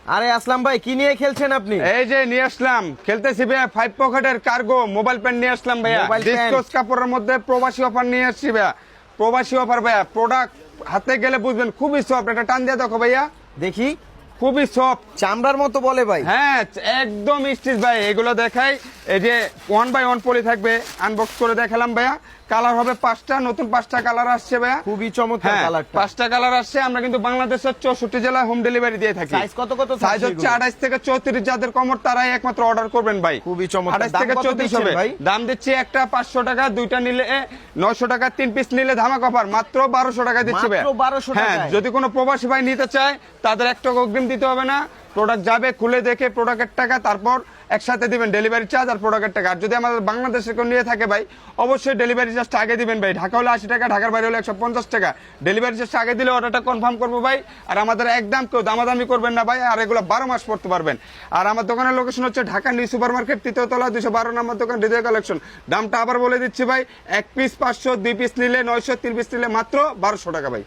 আরে আসলাম ভাই, কি নিয়ে খেলছেন আপনি? এই যে নিয়ে আসলাম, খেলতেছি ভাইয়া 5 পকেটের কার্গো মোবাইল প্যান্ট নিয়ে আসলাম ভাইয়া। Mobile pant. ডিসকস কাপড়ের মধ্যে প্রবাসী অফার নিয়ে আসছি ভাইয়া। প্রবাসী অফার ভাইয়া, প্রোডাক্ট হাতে গেলে বুঝবেন খুবই সফট। এটা টান দিয়ে দেখো ভাইয়া, দেখি। খুবই সফট, চামড়ার মতো বলে ভাই। হ্যাঁ একদম স্টিচ ভাই। এগুলো দেখাই, এই যে 1 বাই 1 পলি থাকবে, আনবক্স করে দেখালাম ভাইয়া। কালার হবে 5টা, নতুন 5টা কালার আসছে ভাইয়া। খুবই চমৎকার হ্যাঁ, কালারটা। 5টা কালার আসছে। আমরা কিন্তু বাংলাদেশের 64 জেলায় হোম ডেলিভারি দিয়ে থাকি। সাইজ কত কত? সাইজ হচ্ছে 28 থেকে 34। যাদের কমর তারাই একমাত্র অর্ডার করবেন ভাই। খুবই চমৎকার। 28 দাম থেকে কত 34 দিচ্ছেন হবে ভাই? দাম দিচ্ছি একটা 500 টাকা, দুইটা নিলে 900 টাকা, 3 পিস নিলে ধামাকা অফার মাত্র 1200 টাকা দিচ্ছি ভাই। মাত্র 1200 হ্যাঁ, টাকায়। যদি কোনো প্রবাসী ভাই নিতে চায় তাদের একটা অগ্রিম দিতে হবে না। প্রোডাক্ট যাবে, খুলে দেখে প্রোডাক্টের টাকা, তারপর একসাথে দিবেন ডেলিভারি চার্জ আর প্রোডাক্টের টাকা। আর যদি আমাদের বাংলাদেশে কেউ নিয়ে থাকে ভাই, অবশ্যই ডেলিভারি চার্জটা আগে দিবেন ভাই। ঢাকা হলে 80 টাকা, ঢাকার বাইরে হলে 150 টাকা। ডেলিভারি চার্জটা আগে দিলে অর্ডারটা কনফার্ম করবো ভাই। আর আমাদের একদম কেউ দামাদামি করবেন না ভাই। আর এগুলো 12 মাস পড়তে পারবেন। আর আমার দোকানের লোকেশন হচ্ছে ঢাকা নিউ সুপার মার্কেট, 3য় তলা, 212 নম্বর দোকান, হৃদয় কালেকশন। দামটা আবার বলে দিচ্ছি ভাই, 1 পিস 500, 2 পিস নিলে 900, 3 পিস নিলে মাত্র 1200 টাকা ভাই।